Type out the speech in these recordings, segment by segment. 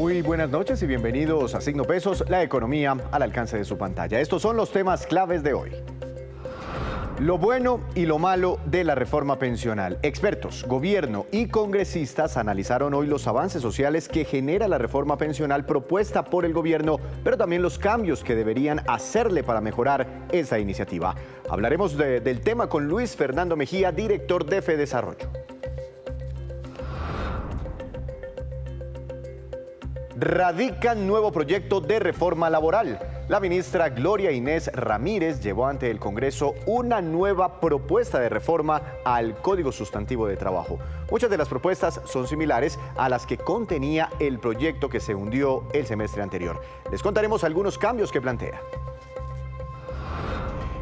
Muy buenas noches y bienvenidos a Signo Pesos, la economía al alcance de su pantalla. Estos son los temas claves de hoy. Lo bueno y lo malo de la reforma pensional. Expertos, gobierno y congresistas analizaron hoy los avances sociales que genera la reforma pensional propuesta por el gobierno, pero también los cambios que deberían hacerle para mejorar esa iniciativa. Hablaremos del tema con Luis Fernando Mejía, director de FEDesarrollo. Radica nuevo proyecto de reforma laboral. La ministra Gloria Inés Ramírez llevó ante el Congreso una nueva propuesta de reforma al Código Sustantivo de Trabajo. Muchas de las propuestas son similares a las que contenía el proyecto que se hundió el semestre anterior. Les contaremos algunos cambios que plantea.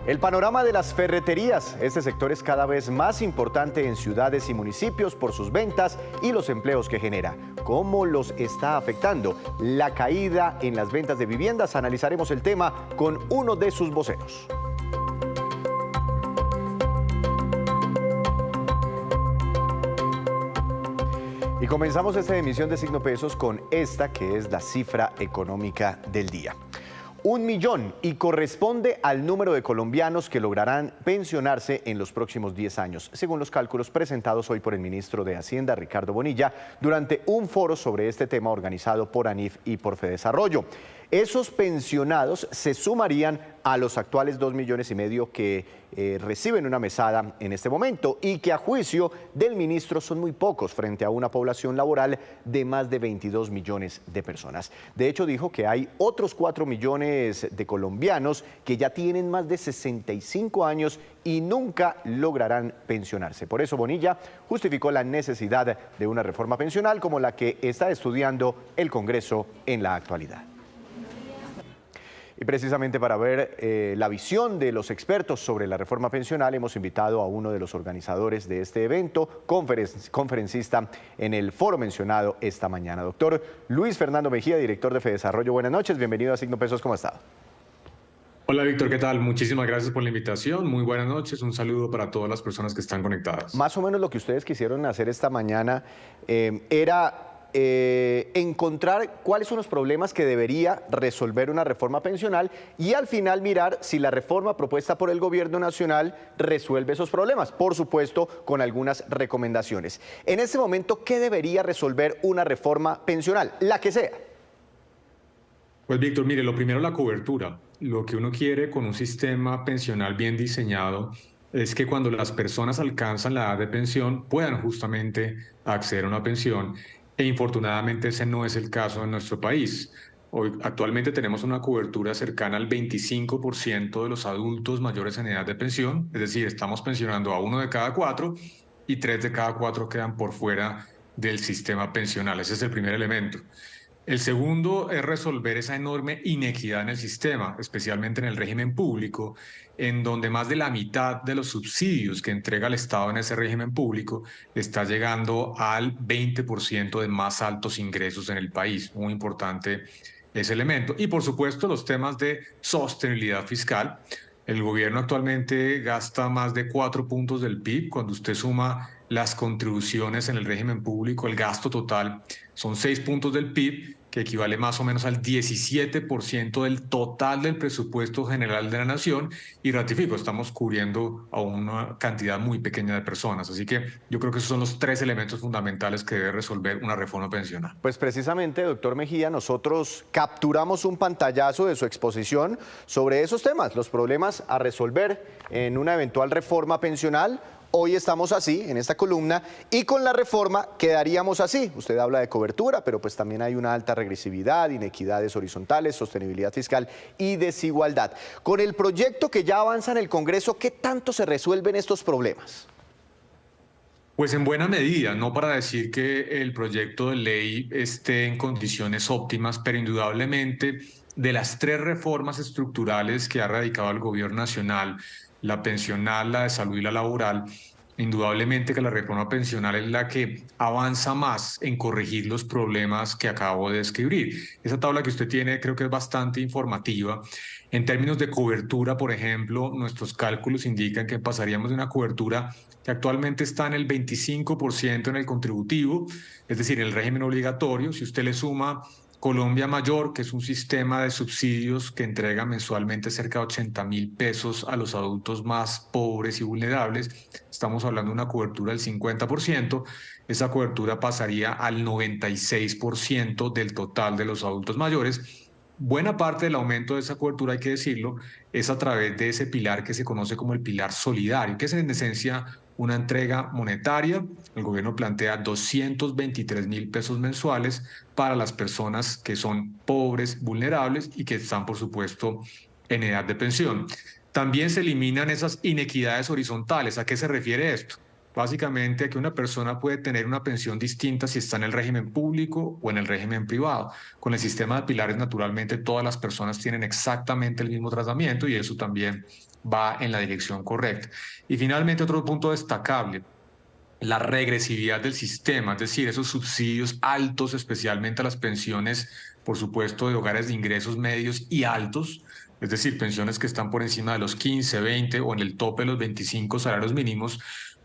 El panorama de las ferreterías. Este sector es cada vez más importante en ciudades y municipios por sus ventas y los empleos que genera. ¿Cómo los está afectando la caída en las ventas de viviendas? Analizaremos el tema con uno de sus voceros. Y comenzamos esta emisión de Signo Pesos con esta que es la cifra económica del día. 1 millón y corresponde al número de colombianos que lograrán pensionarse en los próximos 10 años, según los cálculos presentados hoy por el ministro de Hacienda, Ricardo Bonilla, durante un foro sobre este tema organizado por ANIF y por FEDesarrollo. Esos pensionados se sumarían a los actuales 2,5 millones que reciben una mesada en este momento y que a juicio del ministro son muy pocos frente a una población laboral de más de 22 millones de personas. De hecho, dijo que hay otros 4 millones de colombianos que ya tienen más de 65 años y nunca lograrán pensionarse. Por eso Bonilla justificó la necesidad de una reforma pensional como la que está estudiando el Congreso en la actualidad. Y precisamente para ver la visión de los expertos sobre la reforma pensional, hemos invitado a uno de los organizadores de este evento, conferencista en el foro mencionado esta mañana. Doctor Luis Fernando Mejía, director de FEDesarrollo. Buenas noches, bienvenido a Signo Pesos, ¿cómo está? Hola Víctor, ¿qué tal? Muchísimas gracias por la invitación, muy buenas noches, un saludo para todas las personas que están conectadas. Más o menos lo que ustedes quisieron hacer esta mañana era encontrar cuáles son los problemas que debería resolver una reforma pensional y al final mirar si la reforma propuesta por el gobierno nacional resuelve esos problemas, por supuesto con algunas recomendaciones. En este momento, ¿qué debería resolver una reforma pensional? La que sea. Pues Víctor, mire, lo primero la cobertura. Lo que uno quiere con un sistema pensional bien diseñado es que cuando las personas alcanzan la edad de pensión puedan justamente acceder a una pensión. E infortunadamente ese no es el caso en nuestro país. Hoy, actualmente tenemos una cobertura cercana al 25% de los adultos mayores en edad de pensión, es decir, estamos pensionando a 1 de cada 4 y 3 de cada 4 quedan por fuera del sistema pensional. Ese es el primer elemento. El segundo es resolver esa enorme inequidad en el sistema, especialmente en el régimen público, en donde más de la mitad de los subsidios que entrega el Estado en ese régimen público está llegando al 20% de más altos ingresos en el país. Muy importante ese elemento. Y por supuesto los temas de sostenibilidad fiscal. El gobierno actualmente gasta más de 4 puntos del PIB. Cuando usted suma las contribuciones en el régimen público, el gasto total son 6 puntos del PIB, que equivale más o menos al 17% del total del presupuesto general de la nación. Y ratifico, estamos cubriendo a una cantidad muy pequeña de personas. Así que yo creo que esos son los 3 elementos fundamentales que debe resolver una reforma pensional. Pues precisamente, doctor Mejía, nosotros capturamos un pantallazo de su exposición sobre esos temas, los problemas a resolver en una eventual reforma pensional. Hoy estamos así, en esta columna, y con la reforma quedaríamos así. Usted habla de cobertura, pero pues también hay una alta regresividad, inequidades horizontales, sostenibilidad fiscal y desigualdad. Con el proyecto que ya avanza en el Congreso, ¿qué tanto se resuelven estos problemas? Pues en buena medida, no para decir que el proyecto de ley esté en condiciones óptimas, pero indudablemente de las 3 reformas estructurales que ha radicado el gobierno nacional, la pensional, la de salud y la laboral, indudablemente que la reforma pensional es la que avanza más en corregir los problemas que acabo de describir. Esa tabla que usted tiene creo que es bastante informativa. En términos de cobertura, por ejemplo, nuestros cálculos indican que pasaríamos de una cobertura que actualmente está en el 25% en el contributivo, es decir, en el régimen obligatorio. Si usted le suma Colombia Mayor, que es un sistema de subsidios que entrega mensualmente cerca de 80.000 pesos a los adultos más pobres y vulnerables. Estamos hablando de una cobertura del 50%. Esa cobertura pasaría al 96% del total de los adultos mayores. Buena parte del aumento de esa cobertura, hay que decirlo, es a través de ese pilar que se conoce como el pilar solidario, que es en esencia una entrega monetaria. El gobierno plantea 223.000 pesos mensuales para las personas que son pobres, vulnerables y que están, por supuesto, en edad de pensión. También se eliminan esas inequidades horizontales. ¿A qué se refiere esto? Básicamente a que una persona puede tener una pensión distinta si está en el régimen público o en el régimen privado. Con el sistema de pilares, naturalmente, todas las personas tienen exactamente el mismo tratamiento y eso también va en la dirección correcta. Y finalmente, otro punto destacable, la regresividad del sistema, es decir, esos subsidios altos, especialmente a las pensiones, por supuesto, de hogares de ingresos medios y altos, es decir, pensiones que están por encima de los 15, 20 o en el tope de los 25 salarios mínimos.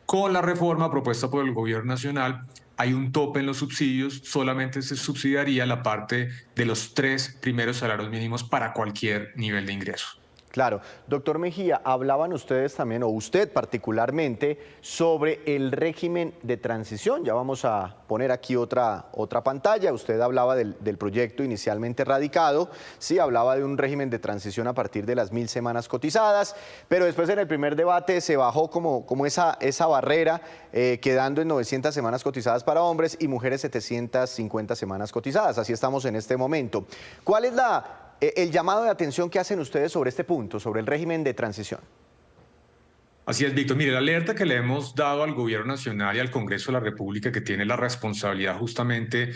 Con la reforma propuesta por el gobierno nacional, hay un tope en los subsidios, solamente se subsidiaría la parte de los 3 primeros salarios mínimos para cualquier nivel de ingreso. Claro. Doctor Mejía, hablaban ustedes también, o usted particularmente, sobre el régimen de transición. Ya vamos a poner aquí otra pantalla. Usted hablaba del proyecto inicialmente radicado. Sí, hablaba de un régimen de transición a partir de las 1.000 semanas cotizadas, pero después en el primer debate se bajó como esa barrera, quedando en 900 semanas cotizadas para hombres y mujeres 750 semanas cotizadas. Así estamos en este momento. ¿Cuál es el llamado de atención que hacen ustedes sobre este punto, sobre el régimen de transición? Así es, Víctor. Mire, la alerta que le hemos dado al Gobierno Nacional y al Congreso de la República, que tiene la responsabilidad justamente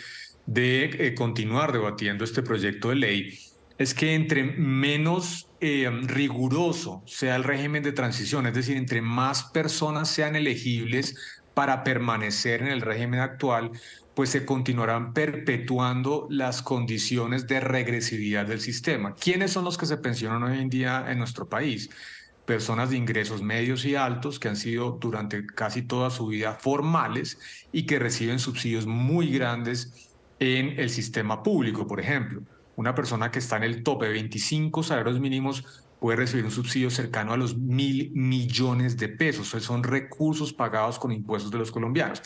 de continuar debatiendo este proyecto de ley, es que entre menos riguroso sea el régimen de transición, es decir, entre más personas sean elegibles para permanecer en el régimen actual, pues se continuarán perpetuando las condiciones de regresividad del sistema. ¿Quiénes son los que se pensionan hoy en día en nuestro país? Personas de ingresos medios y altos que han sido durante casi toda su vida formales y que reciben subsidios muy grandes en el sistema público. Por ejemplo, una persona que está en el tope de 25 salarios mínimos puede recibir un subsidio cercano a los 1.000 millones de pesos. Esos son recursos pagados con impuestos de los colombianos.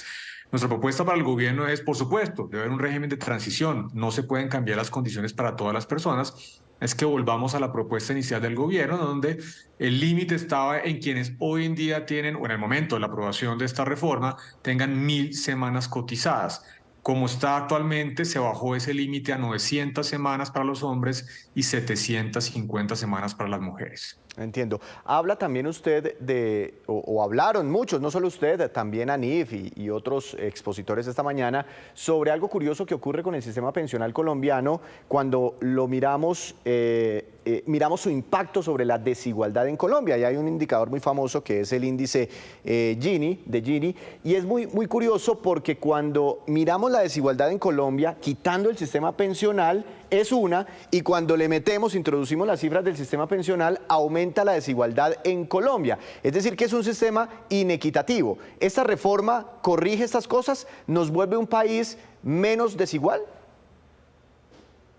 Nuestra propuesta para el gobierno es, por supuesto, debe haber un régimen de transición. No se pueden cambiar las condiciones para todas las personas. Es que volvamos a la propuesta inicial del gobierno, donde el límite estaba en quienes hoy en día tienen, o en el momento de la aprobación de esta reforma, tengan 1.000 semanas cotizadas. Como está actualmente, se bajó ese límite a 900 semanas para los hombres y 750 semanas para las mujeres. Entiendo. Habla también usted o hablaron muchos, no solo usted, también ANIF y otros expositores esta mañana, sobre algo curioso que ocurre con el sistema pensional colombiano cuando lo miramos, miramos su impacto sobre la desigualdad en Colombia. Y hay un indicador muy famoso que es el índice Gini, y es muy curioso porque cuando miramos la desigualdad en Colombia, quitando el sistema pensional, es una, y cuando le introducimos las cifras del sistema pensional, aumenta la desigualdad en Colombia. Es decir, que es un sistema inequitativo. ¿Esta reforma corrige estas cosas? ¿Nos vuelve un país menos desigual?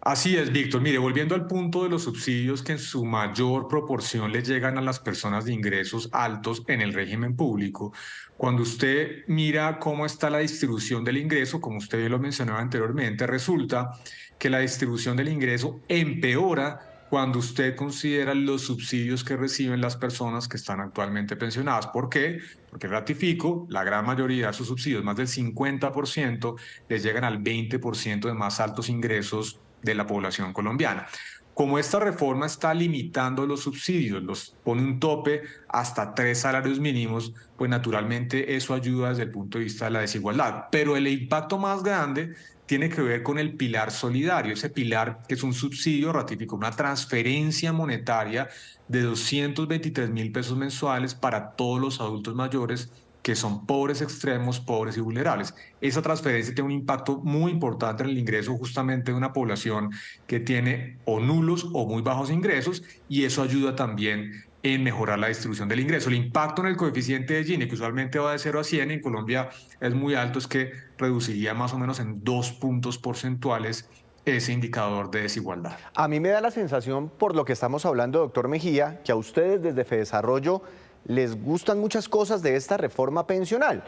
Así es, Víctor. Mire, volviendo al punto de los subsidios que en su mayor proporción le llegan a las personas de ingresos altos en el régimen público, cuando usted mira cómo está la distribución del ingreso, como usted lo mencionaba anteriormente, resulta que la distribución del ingreso empeora cuando usted considera los subsidios que reciben las personas que están actualmente pensionadas. ¿Por qué? Porque ratifico, la gran mayoría de sus subsidios, más del 50%, les llegan al 20% de más altos ingresos de la población colombiana. Como esta reforma está limitando los subsidios, los pone un tope hasta 3 salarios mínimos, pues naturalmente eso ayuda desde el punto de vista de la desigualdad. Pero el impacto más grande tiene que ver con el pilar solidario, ese pilar que es un subsidio ratificó, una transferencia monetaria de 223.000 pesos mensuales para todos los adultos mayores que son pobres extremos, pobres y vulnerables. Esa transferencia tiene un impacto muy importante en el ingreso justamente de una población que tiene o nulos o muy bajos ingresos, y eso ayuda también en mejorar la distribución del ingreso. El impacto en el coeficiente de Gini, que usualmente va de 0 a 100, en Colombia es muy alto, es que reduciría más o menos en 2 puntos porcentuales ese indicador de desigualdad. A mí me da la sensación, por lo que estamos hablando, doctor Mejía, que a ustedes desde Fedesarrollo les gustan muchas cosas de esta reforma pensional.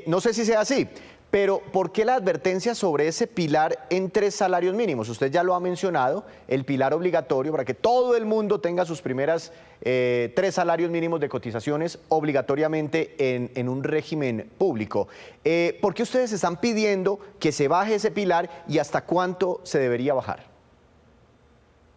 No sé si sea así, pero ¿por qué la advertencia sobre ese pilar en 3 salarios mínimos? Usted ya lo ha mencionado, el pilar obligatorio para que todo el mundo tenga sus primeras 3 salarios mínimos de cotizaciones obligatoriamente en un régimen público. ¿Por qué ustedes están pidiendo que se baje ese pilar y hasta cuánto se debería bajar?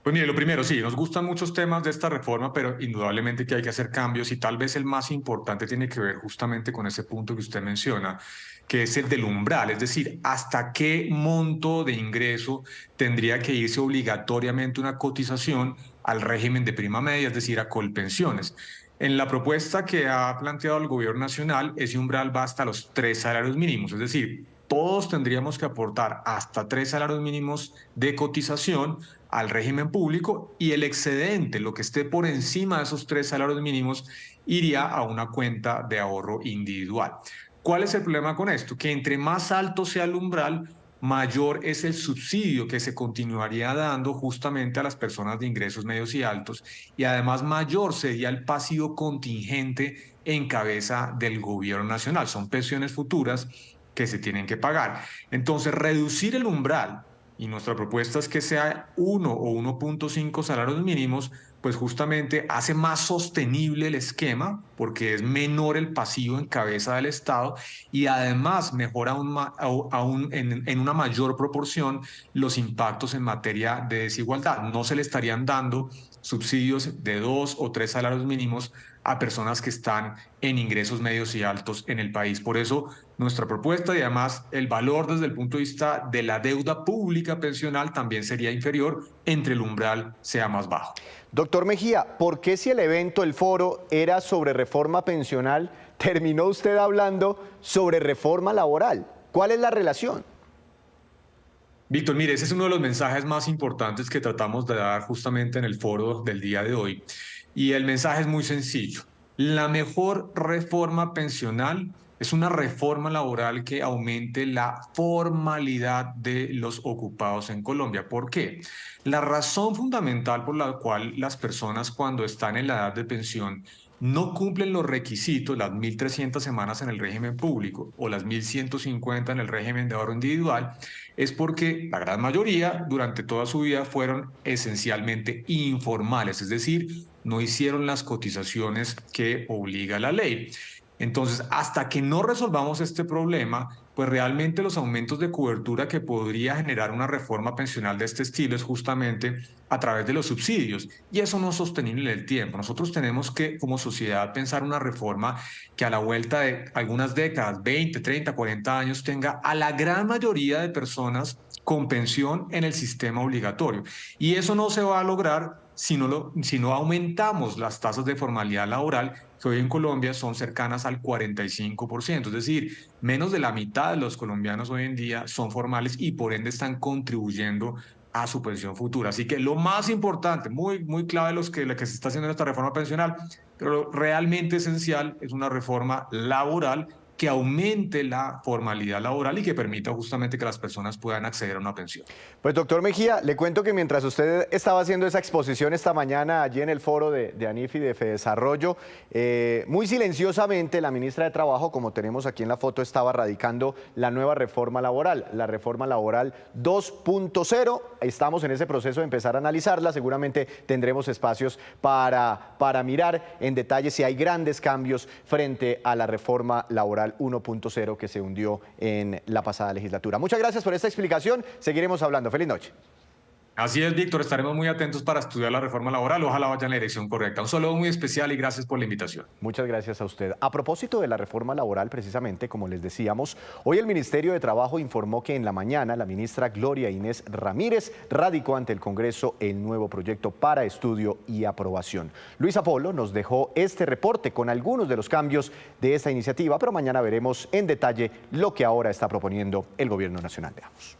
Pues mire, lo primero, sí, nos gustan muchos temas de esta reforma, pero indudablemente que hay que hacer cambios y tal vez el más importante tiene que ver justamente con ese punto que usted menciona, que es el del umbral, es decir, hasta qué monto de ingreso tendría que irse obligatoriamente una cotización al régimen de prima media, es decir, a Colpensiones. En la propuesta que ha planteado el gobierno nacional, ese umbral va hasta los 3 salarios mínimos, es decir, todos tendríamos que aportar hasta 3 salarios mínimos de cotización al régimen público y el excedente, lo que esté por encima de esos 3 salarios mínimos, iría a una cuenta de ahorro individual. ¿Cuál es el problema con esto? Que entre más alto sea el umbral, mayor es el subsidio que se continuaría dando justamente a las personas de ingresos medios y altos y además mayor sería el pasivo contingente en cabeza del gobierno nacional. Son pensiones futuras que se tienen que pagar. Entonces, reducir el umbral, y nuestra propuesta es que sea 1 o 1.5 salarios mínimos, pues justamente hace más sostenible el esquema, porque es menor el pasivo en cabeza del Estado y además mejora aún en una mayor proporción los impactos en materia de desigualdad. No se le estarían dando subsidios de 2 o 3 salarios mínimos a personas que están en ingresos medios y altos en el país. Por eso nuestra propuesta y además el valor desde el punto de vista de la deuda pública pensional también sería inferior entre el umbral sea más bajo. Doctor Mejía, ¿por qué si el evento, el foro, era sobre reforma pensional, terminó usted hablando sobre reforma laboral? ¿Cuál es la relación? Víctor, mire, ese es uno de los mensajes más importantes que tratamos de dar justamente en el foro del día de hoy. Y el mensaje es muy sencillo. La mejor reforma pensional es una reforma laboral que aumente la formalidad de los ocupados en Colombia. ¿Por qué? La razón fundamental por la cual las personas cuando están en la edad de pensión no cumplen los requisitos, las 1.300 semanas en el régimen público o las 1.150 en el régimen de ahorro individual, es porque la gran mayoría durante toda su vida fueron esencialmente informales, es decir, no hicieron las cotizaciones que obliga la ley. Entonces, hasta que no resolvamos este problema, pues realmente los aumentos de cobertura que podría generar una reforma pensional de este estilo es justamente a través de los subsidios. Y eso no es sostenible en el tiempo. Nosotros tenemos que, como sociedad, pensar una reforma que a la vuelta de algunas décadas, 20, 30, 40 años, tenga a la gran mayoría de personas con pensión en el sistema obligatorio. Y eso no se va a lograr si no aumentamos las tasas de formalidad laboral, que hoy en Colombia son cercanas al 45%, es decir, menos de la mitad de los colombianos hoy en día son formales y por ende están contribuyendo a su pensión futura. Así que lo más importante, muy clave lo que se está haciendo en esta reforma pensional, pero lo realmente esencial es una reforma laboral que aumente la formalidad laboral y que permita justamente que las personas puedan acceder a una pensión. Pues doctor Mejía, le cuento que mientras usted estaba haciendo esa exposición esta mañana allí en el foro de ANIF y de Fedesarrollo, muy silenciosamente la ministra de Trabajo, como tenemos aquí en la foto, estaba radicando la nueva reforma laboral, la reforma laboral 2.0. Estamos en ese proceso de empezar a analizarla, seguramente tendremos espacios para mirar en detalle si hay grandes cambios frente a la reforma laboral 1.0 que se hundió en la pasada legislatura. Muchas gracias por esta explicación, seguiremos hablando. Feliz noche. Así es, Víctor, estaremos muy atentos para estudiar la reforma laboral, ojalá vaya en la dirección correcta. Un saludo muy especial y gracias por la invitación. Muchas gracias a usted. A propósito de la reforma laboral, precisamente, como les decíamos, hoy el Ministerio de Trabajo informó que en la mañana la ministra Gloria Inés Ramírez radicó ante el Congreso el nuevo proyecto para estudio y aprobación. Luisa Polo nos dejó este reporte con algunos de los cambios de esta iniciativa, pero mañana veremos en detalle lo que ahora está proponiendo el Gobierno Nacional. Veamos.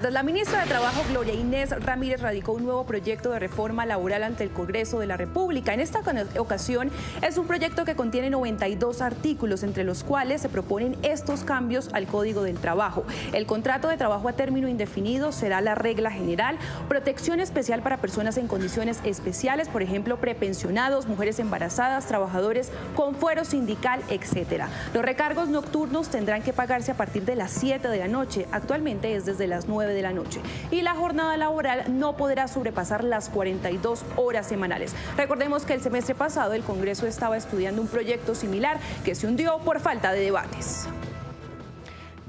La ministra de Trabajo, Gloria Inés Ramírez, radicó un nuevo proyecto de reforma laboral ante el Congreso de la República. En esta ocasión es un proyecto que contiene 92 artículos, entre los cuales se proponen estos cambios al Código del Trabajo. El contrato de trabajo a término indefinido será la regla general, protección especial para personas en condiciones especiales, por ejemplo, prepensionados, mujeres embarazadas, trabajadores con fuero sindical, etc. Los recargos nocturnos tendrán que pagarse a partir de las 7 de la noche. Actualmente es desde las 9 de la noche, y la jornada laboral no podrá sobrepasar las 42 horas semanales. Recordemos que el semestre pasado el Congreso estaba estudiando un proyecto similar que se hundió por falta de debates.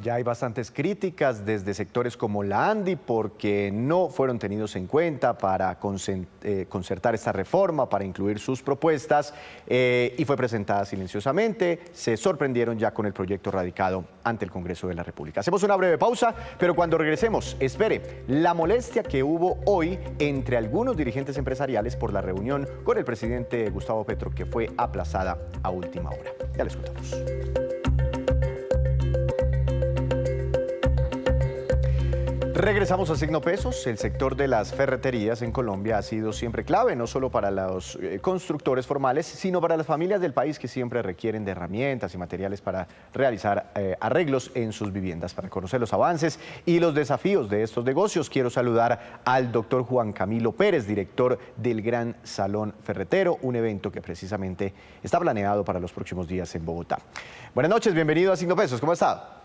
Ya hay bastantes críticas desde sectores como la ANDI porque no fueron tenidos en cuenta para concertar esta reforma, para incluir sus propuestas, y fue presentada silenciosamente. Se sorprendieron ya con el proyecto radicado ante el Congreso de la República. Hacemos una breve pausa, pero cuando regresemos, espere la molestia que hubo hoy entre algunos dirigentes empresariales por la reunión con el presidente Gustavo Petro, que fue aplazada a última hora. Ya les contamos. Regresamos a Signo Pesos. El sector de las ferreterías en Colombia ha sido siempre clave, no solo para los constructores formales, sino para las familias del país que siempre requieren de herramientas y materiales para realizar arreglos en sus viviendas. Para conocer los avances y los desafíos de estos negocios, quiero saludar al doctor Juan Camilo Pérez, director del Gran Salón Ferretero, un evento que precisamente está planeado para los próximos días en Bogotá. Buenas noches, bienvenido a Signo Pesos. ¿Cómo está?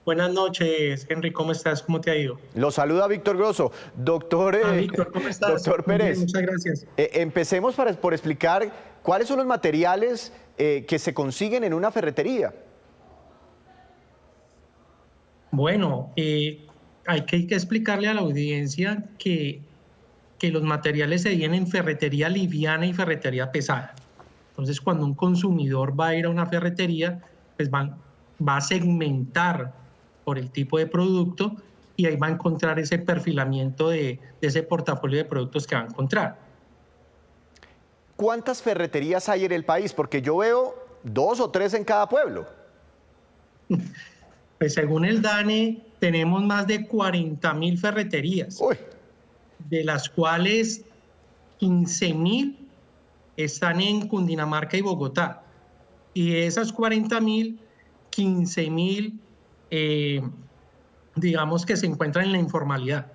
Buenas noches, Henry, ¿cómo estás? ¿Cómo te ha ido? Lo saluda Víctor Grosso. Doctor, Víctor, ¿cómo estás? Doctor Pérez. Bien, muchas gracias. Empecemos por explicar cuáles son los materiales que se consiguen en una ferretería. Bueno, hay que explicarle a la audiencia que los materiales se dividen en ferretería liviana y ferretería pesada. Entonces, cuando un consumidor va a ir a una ferretería, pues va a segmentar por el tipo de producto y ahí va a encontrar ese perfilamiento de ese portafolio de productos que va a encontrar. ¿Cuántas ferreterías hay en el país? Porque yo veo 2 o 3 en cada pueblo. Pues según el DANE tenemos más de 40.000 ferreterías, Uy. de las cuales 15.000 están en Cundinamarca y Bogotá. Y de esas 40.000, 15.000 digamos que se encuentran en la informalidad.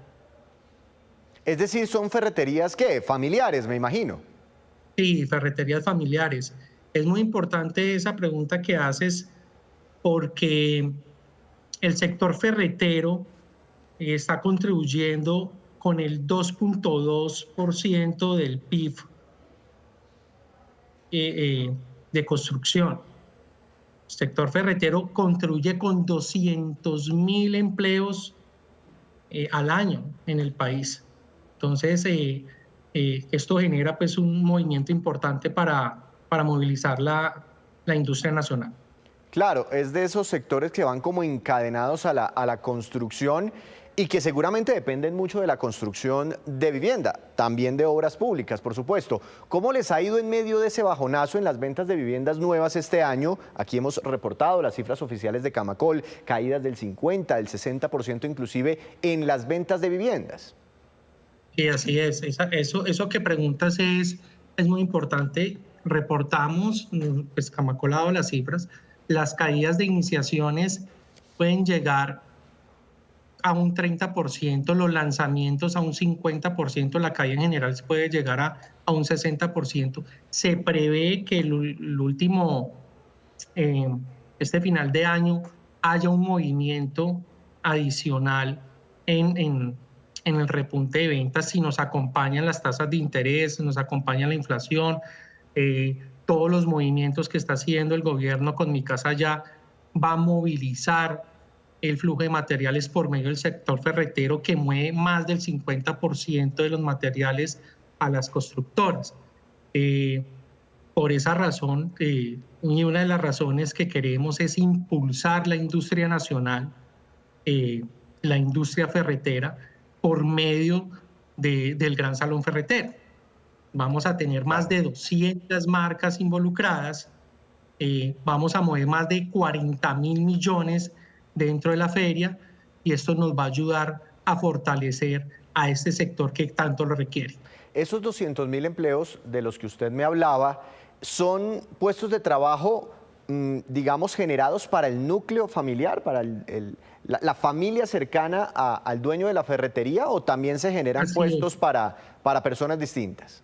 Es decir, son ferreterías, ¿qué? Familiares, me imagino. Sí, ferreterías familiares. Es muy importante esa pregunta que haces porque el sector ferretero está contribuyendo con el 2.2% del PIB de construcción. El sector ferretero contribuye con 200.000 empleos al año en el país. Entonces, esto genera pues, un movimiento importante para movilizar la industria nacional. Claro, es de esos sectores que van como encadenados a la construcción y que seguramente dependen mucho de la construcción de vivienda, también de obras públicas, por supuesto. ¿Cómo les ha ido en medio de ese bajonazo en las ventas de viviendas nuevas este año? Aquí hemos reportado las cifras oficiales de Camacol, caídas del 50%, del 60% inclusive en las ventas de viviendas. Sí, así es. Eso que preguntas es muy importante. Reportamos, pues Camacol ha dado las cifras, las caídas de iniciaciones pueden llegar a un 30%, los lanzamientos a un 50%, la caída en general puede llegar a un 60%. Se prevé que el último, este final de año, haya un movimiento adicional en el repunte de ventas si nos acompañan las tasas de interés, nos acompaña la inflación, todos los movimientos que está haciendo el gobierno con Mi Casa Ya va a movilizar el flujo de materiales por medio del sector ferretero que mueve más del 50% de los materiales a las constructoras. Por esa razón, y una de las razones que queremos es impulsar la industria nacional, la industria ferretera, por medio del Gran Salón Ferretero. Vamos a tener más de 200 marcas involucradas, vamos a mover más de 40.000 millones dentro de la feria y esto nos va a ayudar a fortalecer a este sector que tanto lo requiere. Esos 200.000 empleos de los que usted me hablaba son puestos de trabajo, digamos, generados para el núcleo familiar, para la familia cercana al dueño de la ferretería, ¿o también se generan puestos para personas distintas?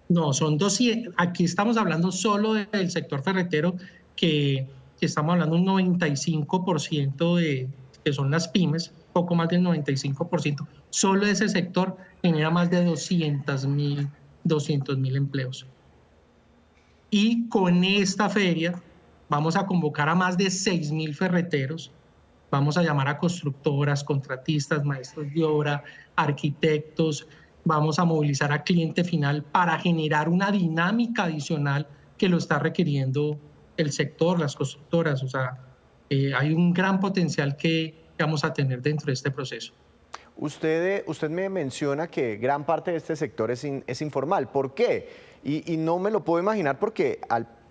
No, son 200. Aquí estamos hablando solo del sector ferretero, que estamos hablando un 95% que son las pymes, poco más del 95%. Solo ese sector genera más de 200.000 empleos. Y con esta feria vamos a convocar a más de 6.000 ferreteros. Vamos a llamar a constructoras, contratistas, maestros de obra, arquitectos. Vamos a movilizar a cliente final para generar una dinámica adicional que lo está requiriendo el sector, las constructoras. O sea, hay un gran potencial que vamos a tener dentro de este proceso. Usted me menciona que gran parte de este sector es informal. ¿Por qué? Y no me lo puedo imaginar porque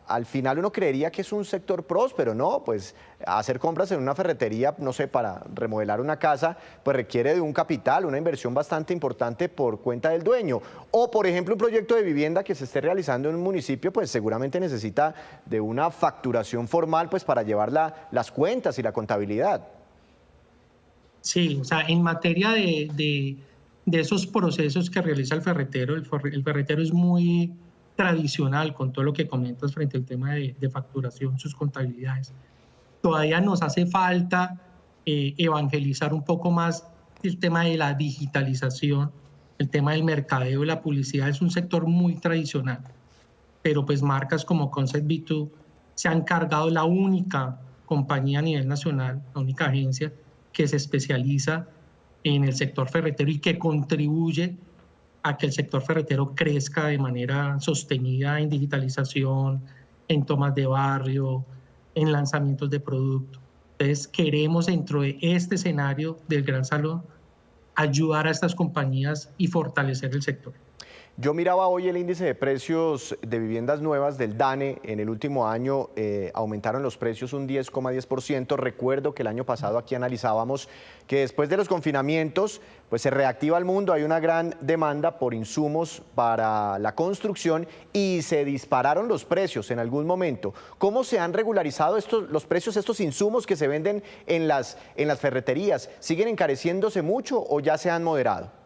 al final uno creería que es un sector próspero, ¿no? Pues hacer compras en una ferretería, no sé, para remodelar una casa, pues requiere de un capital, una inversión bastante importante por cuenta del dueño. O, por ejemplo, un proyecto de vivienda que se esté realizando en un municipio, pues seguramente necesita de una facturación formal, pues para llevar las cuentas y la contabilidad. Sí, o sea, en materia de esos procesos que realiza el ferretero es muy tradicional con todo lo que comentas frente al tema de facturación, sus contabilidades. Todavía nos hace falta evangelizar un poco más el tema de la digitalización, el tema del mercadeo y la publicidad. Es un sector muy tradicional, pero pues marcas como Concept B2 se han cargado, la única compañía a nivel nacional, la única agencia que se especializa en el sector ferretero y que contribuye a que el sector ferretero crezca de manera sostenida en digitalización, en tomas de barrio, en lanzamientos de productos. Entonces, queremos dentro de este escenario del Gran Salón ayudar a estas compañías y fortalecer el sector. Yo miraba hoy el índice de precios de viviendas nuevas del DANE. En el último año aumentaron los precios un 10,10%. Recuerdo que el año pasado aquí analizábamos que después de los confinamientos pues se reactiva el mundo, hay una gran demanda por insumos para la construcción y se dispararon los precios en algún momento. ¿Cómo se han regularizado los precios de estos insumos que se venden en las ferreterías? ¿Siguen encareciéndose mucho o ya se han moderado?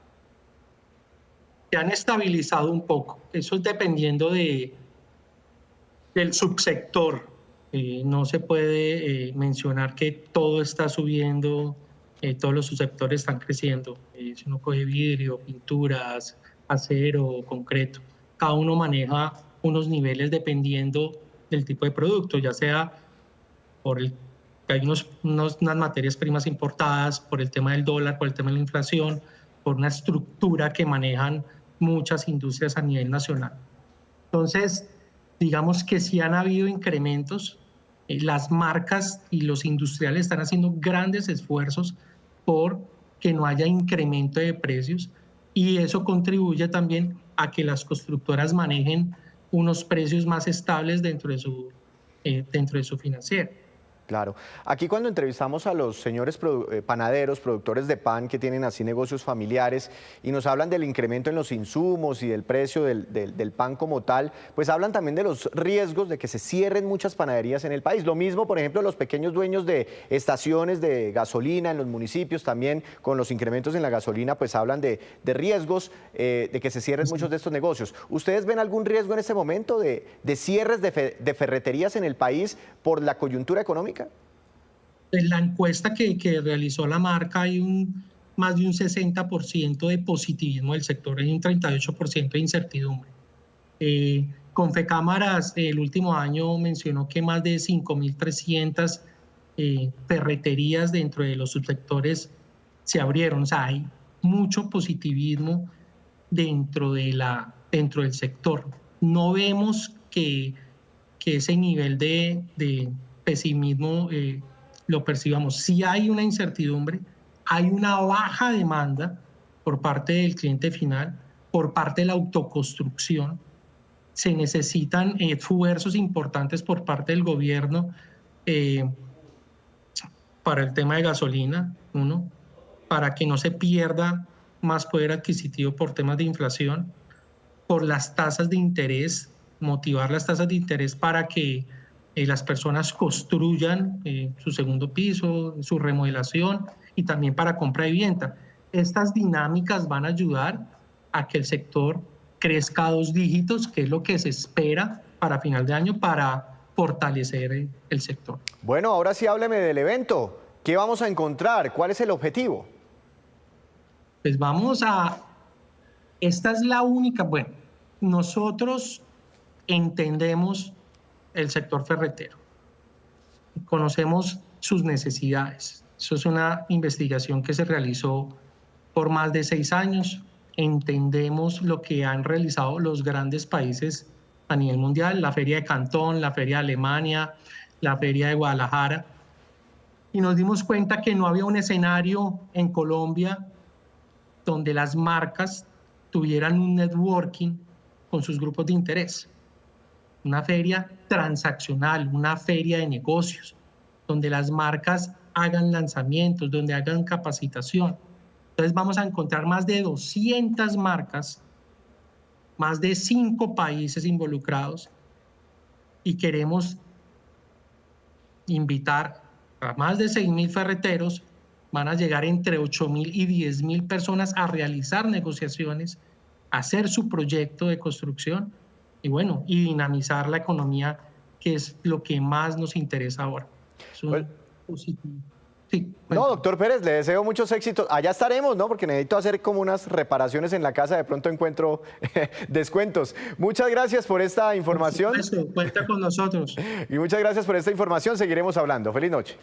Se han estabilizado un poco, eso es dependiendo del subsector. No se puede mencionar que todo está subiendo, todos los subsectores están creciendo. Si uno coge vidrio, pinturas, acero, concreto, cada uno maneja unos niveles dependiendo del tipo de producto, ya sea que hay unas materias primas importadas, por el tema del dólar, por el tema de la inflación, por una estructura que manejan muchas industrias a nivel nacional. Entonces, digamos que sí han habido incrementos, las marcas y los industriales están haciendo grandes esfuerzos por que no haya incremento de precios y eso contribuye también a que las constructoras manejen unos precios más estables dentro de su financiero. Claro. Aquí cuando entrevistamos a los señores panaderos, productores de pan que tienen así negocios familiares y nos hablan del incremento en los insumos y del precio del pan como tal, pues hablan también de los riesgos de que se cierren muchas panaderías en el país. Lo mismo, por ejemplo, los pequeños dueños de estaciones de gasolina en los municipios también con los incrementos en la gasolina, pues hablan de riesgos de que se cierren muchos de estos negocios. ¿Ustedes ven algún riesgo en este momento de cierres de ferreterías en el país por la coyuntura económica? En la encuesta que realizó la marca hay más de un 60% de positivismo del sector, hay un 38% de incertidumbre. Confecámaras el último año mencionó que más de 5.300 ferreterías dentro de los subsectores se abrieron. O sea, hay mucho positivismo dentro del sector. No vemos que ese nivel de pesimismo lo percibamos. Sí hay una incertidumbre, hay una baja demanda por parte del cliente final, por parte de la autoconstrucción. Se necesitan esfuerzos importantes por parte del gobierno para el tema de gasolina, uno, para que no se pierda más poder adquisitivo por temas de inflación, por las tasas de interés, motivar las tasas de interés para que las personas construyan su segundo piso, su remodelación y también para compra de vivienda. Estas dinámicas van a ayudar a que el sector crezca a 2 dígitos, que es lo que se espera para final de año para fortalecer el sector. Bueno, ahora sí hábleme del evento. ¿Qué vamos a encontrar? ¿Cuál es el objetivo? Pues esta es la única, bueno, nosotros entendemos el sector ferretero, conocemos sus necesidades. Eso es una investigación que se realizó por más de 6 años. Entendemos lo que han realizado los grandes países a nivel mundial, la Feria de Cantón, la Feria de Alemania, la Feria de Guadalajara, y nos dimos cuenta que no había un escenario en Colombia donde las marcas tuvieran un networking con sus grupos de interés. Una feria transaccional, una feria de negocios, donde las marcas hagan lanzamientos, donde hagan capacitación. Entonces vamos a encontrar más de 200 marcas, más de 5 países involucrados, y queremos invitar a más de 6.000 ferreteros. Van a llegar entre 8.000 y 10.000 personas a realizar negociaciones, a hacer su proyecto de construcción y bueno, y dinamizar la economía, que es lo que más nos interesa ahora. Es un positivo. Sí, no, doctor Pérez, le deseo muchos éxitos. Allá estaremos, ¿no? Porque necesito hacer como unas reparaciones en la casa, de pronto encuentro descuentos. Muchas gracias por esta información. Por supuesto, cuenta con nosotros. Y muchas gracias por esta información. Seguiremos hablando. Feliz noche.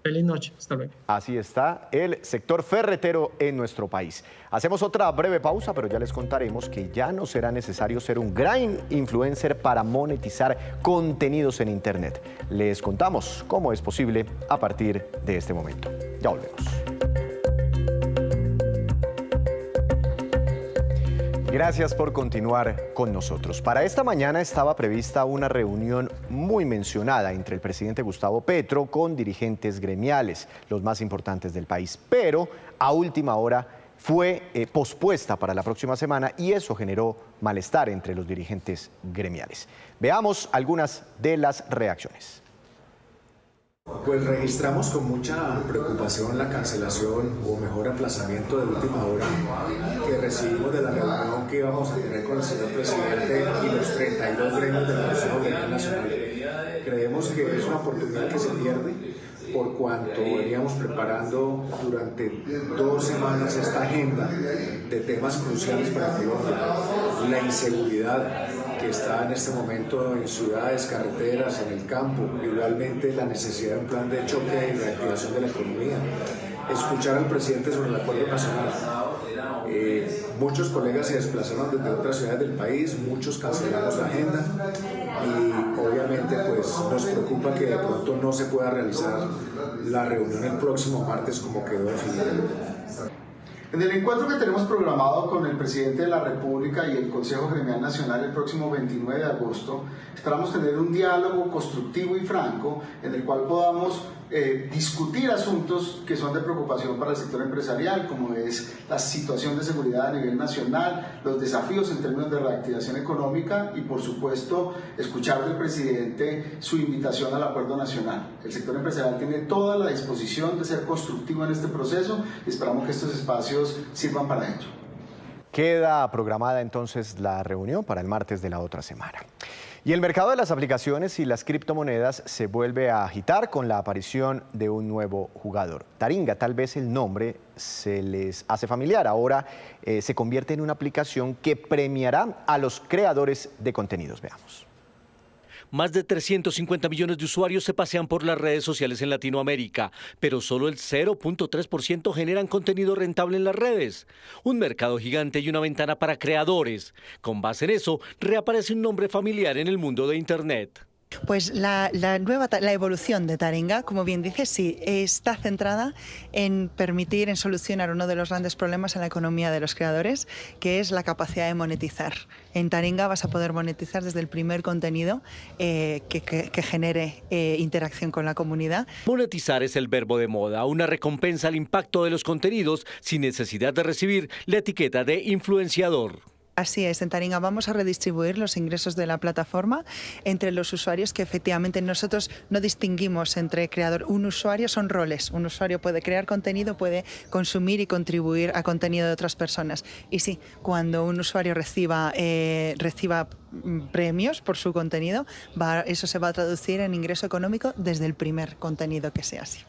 Feliz noche, hasta luego. Así está el sector ferretero en nuestro país. Hacemos otra breve pausa, pero ya les contaremos que ya no será necesario ser un gran influencer para monetizar contenidos en Internet. Les contamos cómo es posible a partir de este momento. Ya volvemos. Gracias por continuar con nosotros. Para esta mañana estaba prevista una reunión muy mencionada entre el presidente Gustavo Petro con dirigentes gremiales, los más importantes del país, pero a última hora fue pospuesta para la próxima semana y eso generó malestar entre los dirigentes gremiales. Veamos algunas de las reacciones. Pues registramos con mucha preocupación la cancelación o mejor aplazamiento de última hora que recibimos de la reunión que íbamos a tener con el señor presidente y los 32 gremios del Consejo Gremial Nacional. Creemos que es una oportunidad que se pierde por cuanto veníamos preparando durante 2 semanas esta agenda de temas cruciales para Colombia. La inseguridad que está en este momento en ciudades, carreteras, en el campo, igualmente la necesidad de un plan de choque y reactivación de la economía, escuchar al presidente sobre el acuerdo nacional. Muchos colegas se desplazaron desde otras ciudades del país, muchos cancelamos la agenda y obviamente pues nos preocupa que de pronto no se pueda realizar la reunión el próximo martes como quedó definido. En el encuentro que tenemos programado con el presidente de la República y el Consejo Gremial Nacional el próximo 29 de agosto, esperamos tener un diálogo constructivo y franco en el cual podamos discutir asuntos que son de preocupación para el sector empresarial, como es la situación de seguridad a nivel nacional, los desafíos en términos de reactivación económica y, por supuesto, escuchar del presidente su invitación al acuerdo nacional. El sector empresarial tiene toda la disposición de ser constructivo en este proceso y esperamos que estos espacios sirvan para ello. Queda programada entonces la reunión para el martes de la otra semana. Y el mercado de las aplicaciones y las criptomonedas se vuelve a agitar con la aparición de un nuevo jugador. Taringa, tal vez el nombre se les hace familiar. Ahora se convierte en una aplicación que premiará a los creadores de contenidos. Veamos. Más de 350 millones de usuarios se pasean por las redes sociales en Latinoamérica, pero solo el 0.3% generan contenido rentable en las redes. Un mercado gigante y una ventana para creadores. Con base en eso, reaparece un nombre familiar en el mundo de Internet. Pues la evolución de Taringa, como bien dices, sí, está centrada en permitir, en solucionar uno de los grandes problemas en la economía de los creadores, que es la capacidad de monetizar. En Taringa vas a poder monetizar desde el primer contenido que genere interacción con la comunidad. Monetizar es el verbo de moda, una recompensa al impacto de los contenidos sin necesidad de recibir la etiqueta de influenciador. Así es, en Taringa vamos a redistribuir los ingresos de la plataforma entre los usuarios, que efectivamente nosotros no distinguimos entre creador. Un usuario son roles, un usuario puede crear contenido, puede consumir y contribuir a contenido de otras personas. Y sí, cuando un usuario reciba premios por su contenido, eso se va a traducir en ingreso económico desde el primer contenido que sea así.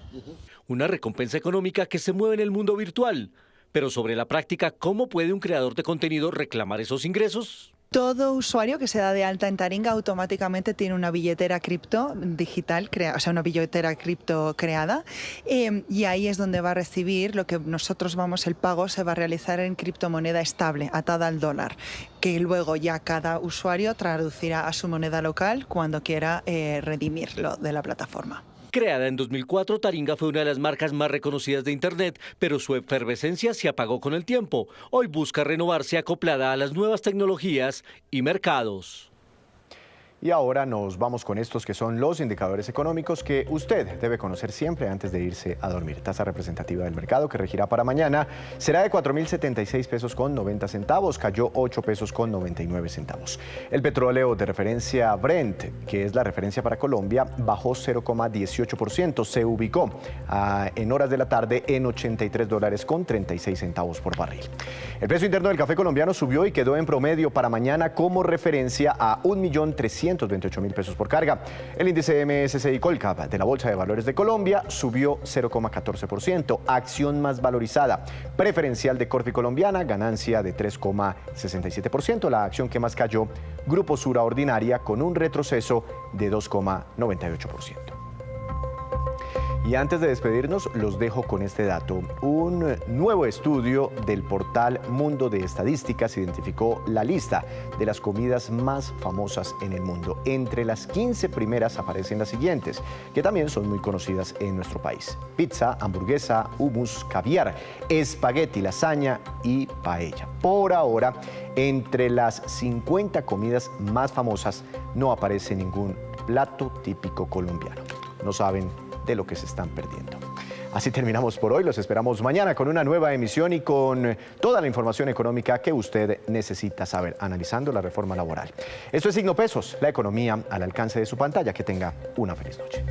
Una recompensa económica que se mueve en el mundo virtual. Pero sobre la práctica, ¿cómo puede un creador de contenido reclamar esos ingresos? Todo usuario que se da de alta en Taringa automáticamente tiene una billetera cripto digital, o sea, una billetera cripto creada, y ahí es donde va a recibir lo que nosotros el pago se va a realizar en criptomoneda estable, atada al dólar, que luego ya cada usuario traducirá a su moneda local cuando quiera redimirlo de la plataforma. Creada en 2004, Taringa fue una de las marcas más reconocidas de Internet, pero su efervescencia se apagó con el tiempo. Hoy busca renovarse acoplada a las nuevas tecnologías y mercados. Y ahora nos vamos con estos que son los indicadores económicos que usted debe conocer siempre antes de irse a dormir. Tasa representativa del mercado que regirá para mañana será de 4.076 pesos con 90 centavos, cayó 8 pesos con 99 centavos. El petróleo de referencia Brent, que es la referencia para Colombia, bajó 0,18%, se ubicó en horas de la tarde en $83 con 36 centavos por barril. El precio interno del café colombiano subió y quedó en promedio para mañana como referencia a 1.328.000 pesos por carga. El índice MSCI Colcap de la Bolsa de Valores de Colombia subió 0,14%. Acción más valorizada, preferencial de Corfi Colombiana, ganancia de 3,67%. La acción que más cayó, Grupo Sura Ordinaria, con un retroceso de 2,98%. Y antes de despedirnos, los dejo con este dato. Un nuevo estudio del portal Mundo de Estadísticas identificó la lista de las comidas más famosas en el mundo. Entre las 15 primeras aparecen las siguientes, que también son muy conocidas en nuestro país: pizza, hamburguesa, hummus, caviar, espagueti, lasaña y paella. Por ahora, entre las 50 comidas más famosas no aparece ningún plato típico colombiano. No saben de lo que se están perdiendo. Así terminamos por hoy. Los esperamos mañana con una nueva emisión y con toda la información económica que usted necesita saber, analizando la reforma laboral. Esto es Signo Pesos, la economía al alcance de su pantalla. Que tenga una feliz noche.